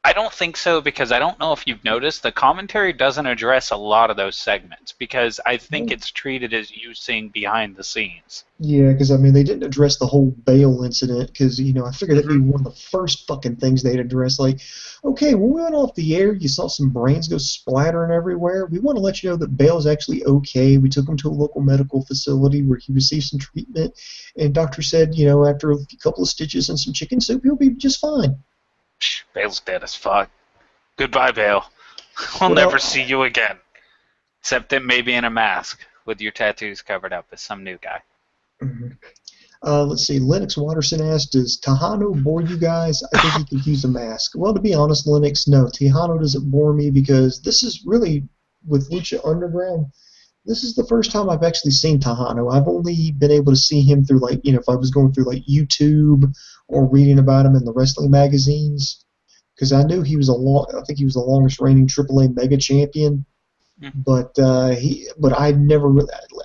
I don't think so because I don't know if you've noticed the commentary doesn't address a lot of those segments because I think it's treated as you seeing behind the scenes. Yeah, because I mean they didn't address the whole Bale incident because I figured that'd be one of the first fucking things they'd address. Like, okay, when we went off the air, you saw some brains go splattering everywhere. We want to let you know that Bale's actually okay. We took him to a local medical facility where he received some treatment, and doctor said, after a couple of stitches and some chicken soup, he'll be just fine. Bale's dead as fuck. Goodbye, Bale. We'll never see you again. Except that maybe in a mask with your tattoos covered up as some new guy. Mm-hmm. Let's see. Lennox Watterson asked, does Tejano bore you guys? I think he could use a mask. Well, to be honest, Lennox, no. Tejano doesn't bore me because this is really, with Lucha Underground, this is the first time I've actually seen Tejano. I've only been able to see him through, if I was going through, YouTube or reading about him in the wrestling magazines. because I knew he was I think he was the longest reigning AAA Mega Champion, but I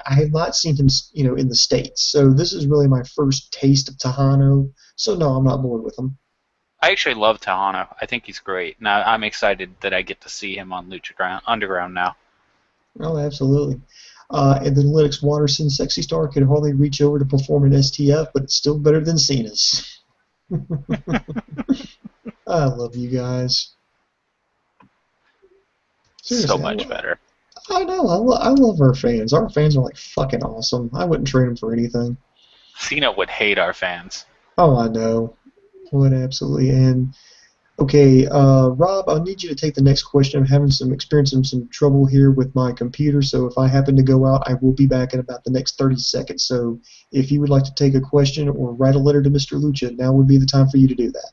had not seen him, in the States. So this is really my first taste of Tejano. So no, I'm not bored with him. I actually love Tejano. I think he's great. Now I'm excited that I get to see him on Lucha Underground now. Oh, absolutely. And then Lennox Watterson, Sexy Star, could hardly reach over to perform an STF, but it's still better than Cena's. I love you guys. Seriously, So much better. I know. I love our fans. Our fans are like fucking awesome. I wouldn't trade them for anything. Cena would hate our fans. Oh, I know. Would absolutely. And okay, Rob, I'll need you to take the next question. I'm experiencing some trouble here with my computer, so if I happen to go out, I will be back in about the next 30 seconds. So if you would like to take a question or write a letter to Mr. Lucha, now would be the time for you to do that.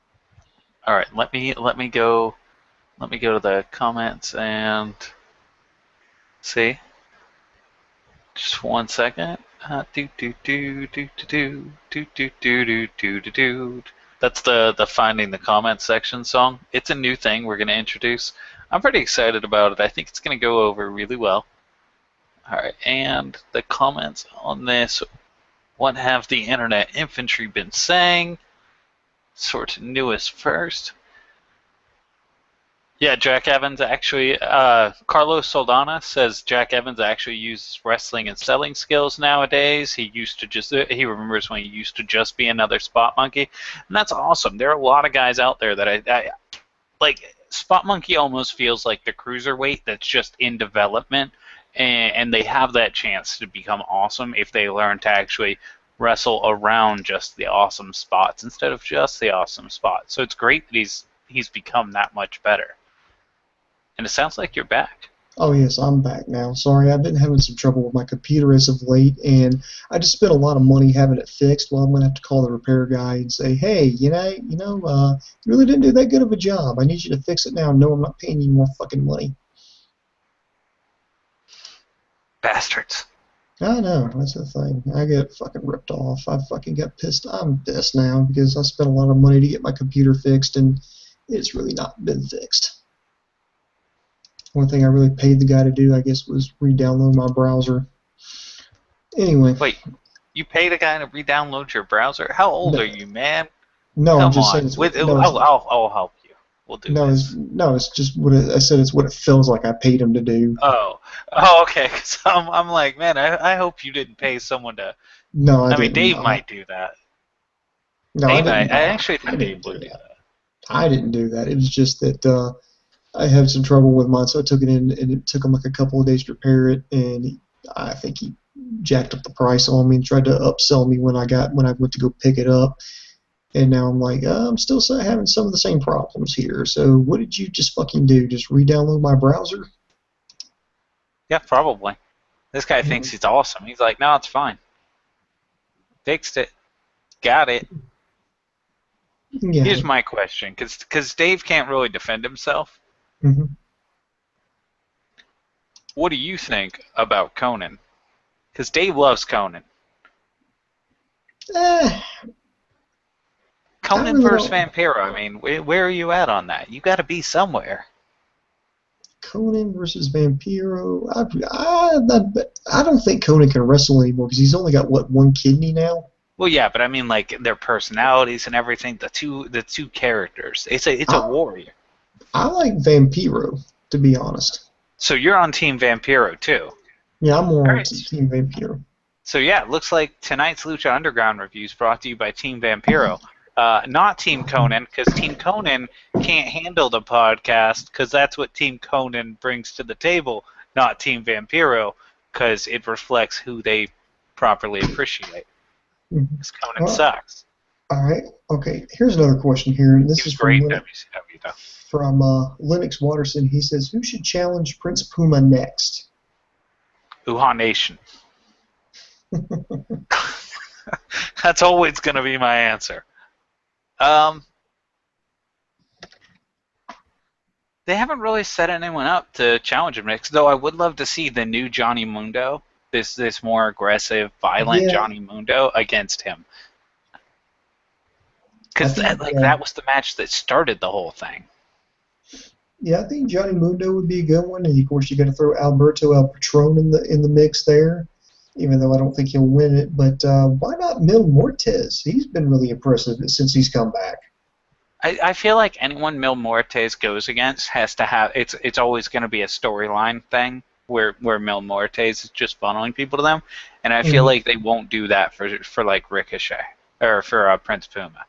All right, let me go to the comments and see. Just 1 second. That's the Finding the Comments section song. It's a new thing we're going to introduce. I'm pretty excited about it. I think it's going to go over really well. All right, and the comments on this. What have the Internet Infantry been saying? Sort of newest first. Yeah, Jack Evans actually, Carlos Soldana says Jack Evans actually uses wrestling and selling skills nowadays. He remembers when he used to just be another spot monkey. And that's awesome. There are a lot of guys out there that I like. Spot monkey almost feels like the cruiserweight that's just in development, and they have that chance to become awesome if they learn to actually wrestle around just the awesome spots instead of just the awesome spots. So it's great that he's become that much better. And it sounds like you're back. Oh, yes, I'm back now. Sorry, I've been having some trouble with my computer as of late, and I just spent a lot of money having it fixed. Well, I'm going to have to call the repair guy and say, hey, you really didn't do that good of a job. I need you to fix it now. No, I'm not paying you more fucking money. Bastards. I know, that's the thing. I get fucking ripped off. I fucking got pissed. I'm pissed now because I spent a lot of money to get my computer fixed, and it's really not been fixed. One thing I really paid the guy to do, I guess, was re-download my browser. Anyway. Wait, you paid a guy to re-download your browser? How old are you, man? No, Come I'm just on. saying. I'll help you. We'll do this. It's just what I said. It's what it feels like I paid him to do. Oh, okay. Because I'm like, man, I hope you didn't pay someone to. No, I mean, Dave might do that. No, I actually think Dave would do that. I didn't do that. It was just that I had some trouble with mine, so I took it in, and it took him like a couple of days to repair it, and I think he jacked up the price on me and tried to upsell me when I went to go pick it up. And now I'm like, I'm still having some of the same problems here. So what did you just fucking do? Just re-download my browser? Yeah, probably. This guy thinks he's awesome. He's like, no, it's fine. Fixed it. Got it. Yeah. Here's my question, because Dave can't really defend himself. Mm-hmm. What do you think about Conan? Because Dave loves Conan. Conan versus Vampiro. I mean, where are you at on that? You got to be somewhere. Conan versus Vampiro. I don't think Conan can wrestle anymore because he's only got one kidney now. Well, yeah, but I mean, like their personalities and everything. The two characters. It's a warrior. I like Vampiro, to be honest. So you're on Team Vampiro too. Yeah, I'm more on Team Vampiro. So yeah, it looks like tonight's Lucha Underground review is brought to you by Team Vampiro. Not Team Conan, because Team Conan can't handle the podcast, because that's what Team Conan brings to the table, not Team Vampiro, because it reflects who they properly appreciate. Because Conan sucks. All right. Okay. Here's another question here. This is great WCW, though. From Lennox Watterson. He says, who should challenge Prince Puma next? Uha Nation. That's always going to be my answer. They haven't really set anyone up to challenge him next, though I would love to see the new Johnny Mundo, this more aggressive, violent Johnny Mundo against him. Because that was the match that started the whole thing. Yeah, I think Johnny Mundo would be a good one, and of course you got to throw Alberto El Patron in the mix there. Even though I don't think he'll win it, but why not Mil Mortes? He's been really impressive since he's come back. I feel like anyone Mil Muertes goes against has to have it's always going to be a storyline thing where Mil Muertes is just funneling people to them, and I feel Mm. like they won't do that for like Ricochet or for Prince Puma.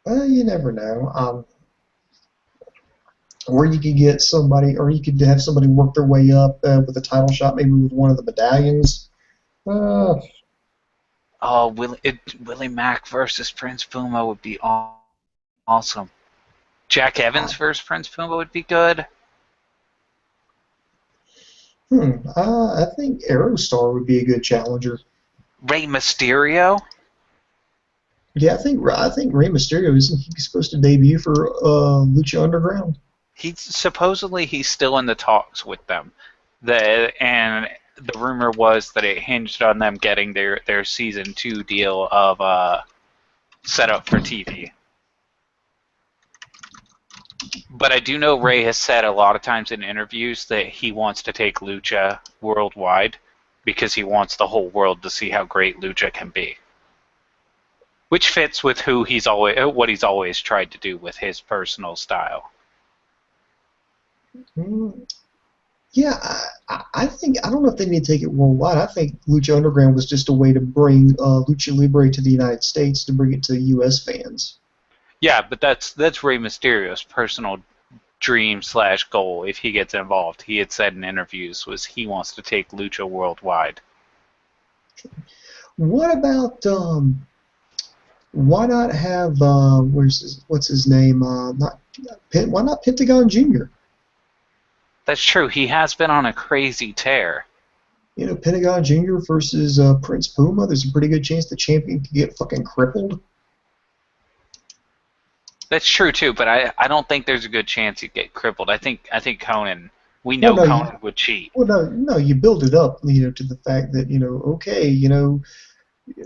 You never know. Or you could get somebody, or you could have somebody work their way up with a title shot, maybe with one of the medallions. Uh, Oh, Willie Mack versus Prince Puma would be awesome. Jack Evans versus Prince Puma would be good. I think Aerostar would be a good challenger. Rey Mysterio. Yeah, I think Rey Mysterio isn't he supposed to debut for Lucha Underground? He's still in the talks with them. And the rumor was that it hinged on them getting their season 2 deal of set up for TV. But I do know Ray has said a lot of times in interviews that he wants to take Lucha worldwide because he wants the whole world to see how great Lucha can be. Which fits with what he's always tried to do with his personal style. Mm, yeah, I think I don't know if they need to take it worldwide. I think Lucha Underground was just a way to bring Lucha Libre to the United States to bring it to U.S. fans. Yeah, but that's Rey Mysterio's personal dream/goal if he gets involved. He had said in interviews was he wants to take Lucha worldwide. What about why not have what's his name? Why not Pentagon Jr.? That's true. He has been on a crazy tear. You know, Pentagon Jr. versus Prince Puma. There's a pretty good chance the champion could get fucking crippled. That's true too, but I don't think there's a good chance he'd get crippled. I think Conan. We Well, know no, Conan would cheat. no, you build it up, to the fact that okay,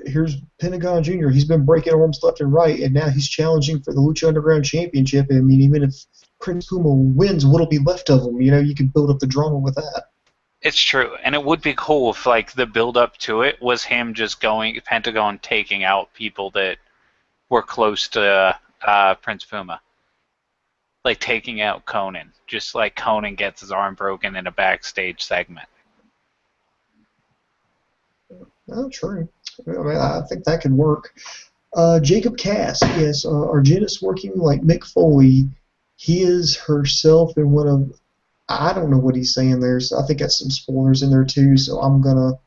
here's Pentagon Jr. He's been breaking arms left and right, and now he's challenging for the Lucha Underground Championship. I mean, even if Prince Puma wins, what'll be left of him? You can build up the drama with that. It's true, and it would be cool if like the build up to it was him just going Pentagon taking out people that were close to Prince Puma, like taking out Conan, just like Conan gets his arm broken in a backstage segment. Oh, true. I mean, I think that could work. Jacob Cass, yes, Argentis working like Mick Foley. He is herself in one of, I don't know what he's saying there, so I think that's some spoilers in there too, so I'm going to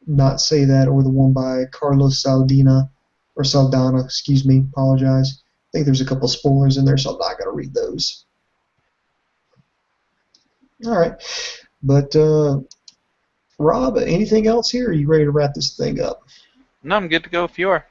not say that, or the one by Carlos Saldana, excuse me, apologize. I think there's a couple spoilers in there, so I'm not going to read those. All right. But, Rob, anything else here, or are you ready to wrap this thing up? No, I'm good to go if you are.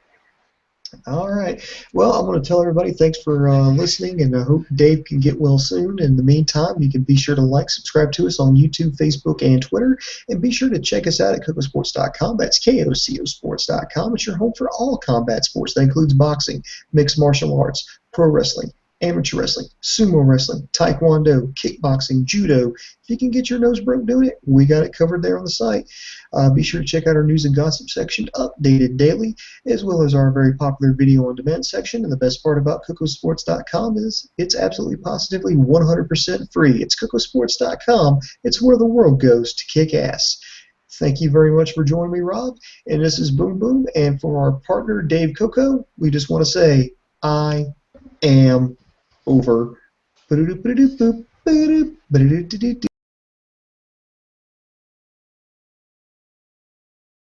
All right. Well, I'm going to tell everybody thanks for listening, and I hope Dave can get well soon. In the meantime, you can be sure to like, subscribe to us on YouTube, Facebook, and Twitter, and be sure to check us out at KocoSports.com. That's KocoSports.com. It's your home for all combat sports. That includes boxing, mixed martial arts, pro wrestling, amateur wrestling, sumo wrestling, taekwondo, kickboxing, judo. If you can get your nose broke doing it, we got it covered there on the site. Be sure to check out our news and gossip section, updated daily, as well as our very popular video on demand section. And the best part about KocoSports.com is it's absolutely positively 100% free. It's KocoSports.com. It's where the world goes to kick ass. Thank you very much for joining me, Rob. And this is Boom Boom. And for our partner, Dave Coco, we just want to say, I am over.